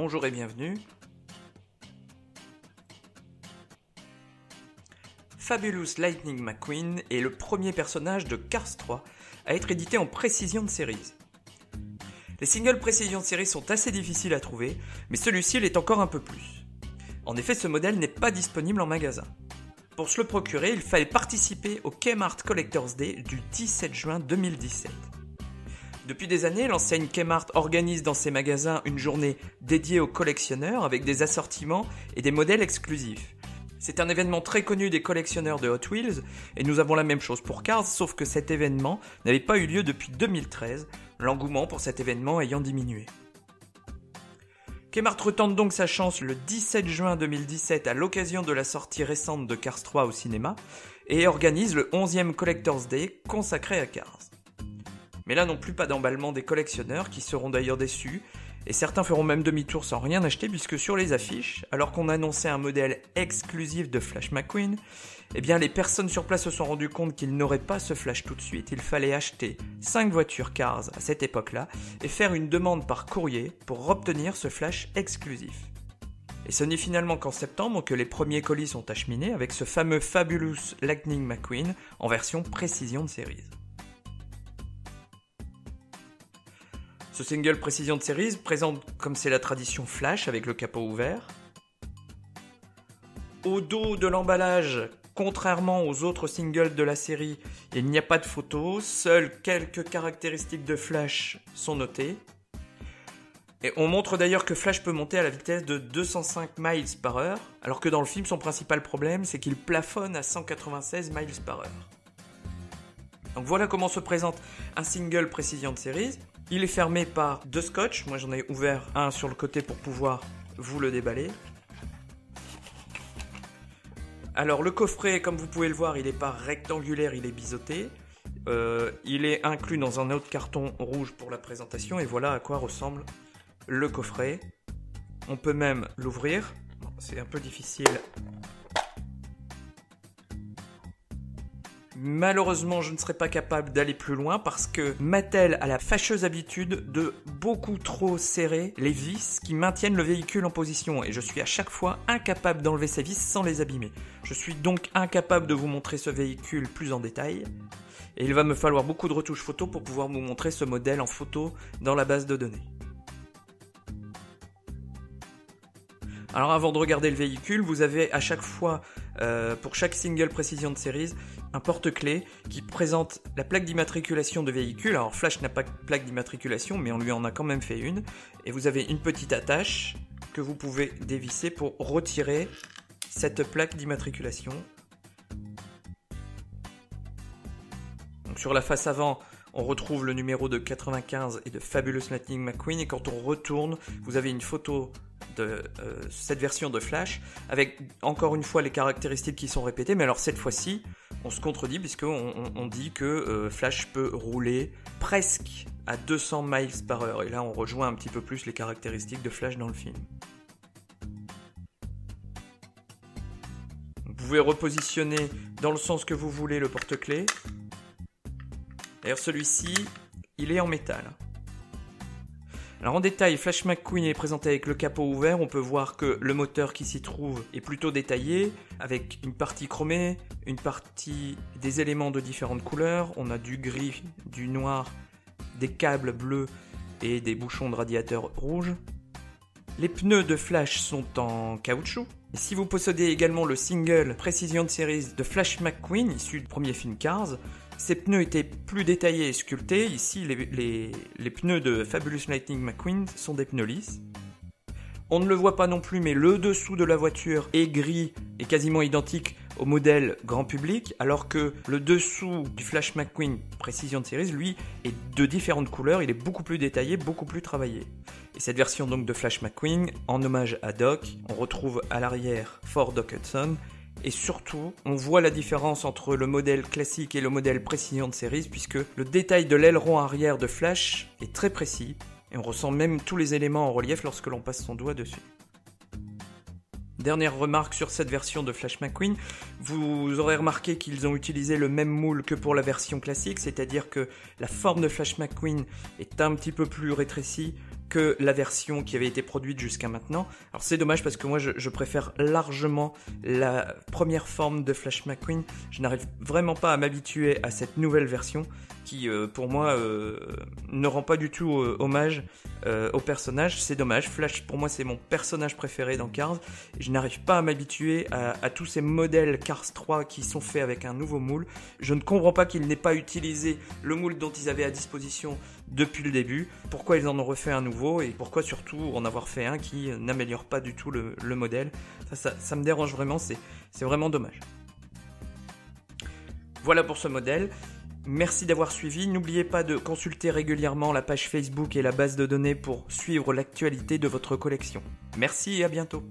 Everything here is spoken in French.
Bonjour et bienvenue. Fabulous Lightning McQueen est le premier personnage de Cars 3 à être édité en Precision Series. Les singles Precision Series sont assez difficiles à trouver, mais celui-ci l'est encore un peu plus. En effet, ce modèle n'est pas disponible en magasin. Pour se le procurer, il fallait participer au Kmart Collector's Day du 17 juin 2017. Depuis des années, l'enseigne Kmart organise dans ses magasins une journée dédiée aux collectionneurs avec des assortiments et des modèles exclusifs. C'est un événement très connu des collectionneurs de Hot Wheels et nous avons la même chose pour Cars, sauf que cet événement n'avait pas eu lieu depuis 2013, l'engouement pour cet événement ayant diminué. Kmart retente donc sa chance le 17 juin 2017 à l'occasion de la sortie récente de Cars 3 au cinéma et organise le 11e Collector's Day consacré à Cars. Mais là non plus pas d'emballement des collectionneurs qui seront d'ailleurs déçus, et certains feront même demi-tour sans rien acheter puisque sur les affiches, alors qu'on annonçait un modèle exclusif de Flash McQueen, eh bien les personnes sur place se sont rendues compte qu'ils n'auraient pas ce Flash tout de suite, il fallait acheter 5 voitures Cars à cette époque-là et faire une demande par courrier pour obtenir ce Flash exclusif. Et ce n'est finalement qu'en septembre que les premiers colis sont acheminés avec ce fameux Fabulous Lightning McQueen en version Precision Series. Ce single Precision Series présente, comme c'est la tradition, Flash avec le capot ouvert. Au dos de l'emballage, contrairement aux autres singles de la série, il n'y a pas de photo, seules quelques caractéristiques de Flash sont notées. Et on montre d'ailleurs que Flash peut monter à la vitesse de 205 miles par heure, alors que dans le film, son principal problème, c'est qu'il plafonne à 196 miles par heure. Donc voilà comment se présente un single Precision Series. Il est fermé par 2 scotch, moi j'en ai ouvert un sur le côté pour pouvoir vous le déballer. Alors le coffret, comme vous pouvez le voir, il n'est pas rectangulaire, il est biseauté. Il est inclus dans un autre carton rouge pour la présentation et voilà à quoi ressemble le coffret. On peut même l'ouvrir, c'est un peu difficile. Malheureusement, je ne serai pas capable d'aller plus loin parce que Mattel a la fâcheuse habitude de beaucoup trop serrer les vis qui maintiennent le véhicule en position et je suis à chaque fois incapable d'enlever ces vis sans les abîmer. Je suis donc incapable de vous montrer ce véhicule plus en détail et il va me falloir beaucoup de retouches photo pour pouvoir vous montrer ce modèle en photo dans la base de données. Alors avant de regarder le véhicule, vous avez à chaque fois, pour chaque single Precision Series, un porte-clés qui présente la plaque d'immatriculation de véhicule. Alors Flash n'a pas de plaque d'immatriculation, mais on lui en a quand même fait une. Et vous avez une petite attache que vous pouvez dévisser pour retirer cette plaque d'immatriculation. Donc sur la face avant, on retrouve le numéro de 95 et de Fabulous Lightning McQueen. Et quand on retourne, vous avez une photo de cette version de Flash avec encore une fois les caractéristiques qui sont répétées. Mais alors cette fois-ci, on se contredit puisqu'on dit que Flash peut rouler presque à 200 miles par heure. Et là, on rejoint un petit peu plus les caractéristiques de Flash dans le film. Vous pouvez repositionner dans le sens que vous voulez le porte-clés. D'ailleurs, celui-ci, il est en métal. Alors en détail, Flash McQueen est présenté avec le capot ouvert. On peut voir que le moteur qui s'y trouve est plutôt détaillé, avec une partie chromée, une partie des éléments de différentes couleurs. On a du gris, du noir, des câbles bleus et des bouchons de radiateur rouges. Les pneus de Flash sont en caoutchouc. Et si vous possédez également le single Precision Series de Flash McQueen, issu du premier film Cars, ces pneus étaient plus détaillés et sculptés. Ici, les pneus de Fabulous Lightning McQueen sont des pneus lisses. On ne le voit pas non plus, mais le dessous de la voiture est gris et quasiment identique au modèle grand public, alors que le dessous du Flash McQueen Precision Series, lui, est de différentes couleurs. Il est beaucoup plus détaillé, beaucoup plus travaillé. Et cette version donc de Flash McQueen, en hommage à Doc, on retrouve à l'arrière Ford Doc Hudson. Et surtout, on voit la différence entre le modèle classique et le modèle Precision Series puisque le détail de l'aileron arrière de Flash est très précis et on ressent même tous les éléments en relief lorsque l'on passe son doigt dessus. Dernière remarque sur cette version de Flash McQueen, vous aurez remarqué qu'ils ont utilisé le même moule que pour la version classique, c'est-à-dire que la forme de Flash McQueen est un petit peu plus rétrécie que la version qui avait été produite jusqu'à maintenant. Alors c'est dommage parce que moi je préfère largement la première forme de Flash McQueen. Je n'arrive vraiment pas à m'habituer à cette nouvelle version qui pour moi ne rend pas du tout hommage au personnage. C'est dommage, Flash pour moi c'est mon personnage préféré dans Cars et je n'arrive pas à m'habituer à tous ces modèles Cars 3 qui sont faits avec un nouveau moule. Je ne comprends pas qu'ils n'aient pas utilisé le moule dont ils avaient à disposition depuis le début, pourquoi ils en ont refait un nouveau et pourquoi surtout en avoir fait un qui n'améliore pas du tout le modèle. Ça me dérange vraiment, c'est vraiment dommage. Voilà pour ce modèle. Merci d'avoir suivi. N'oubliez pas de consulter régulièrement la page Facebook et la base de données pour suivre l'actualité de votre collection. Merci et à bientôt.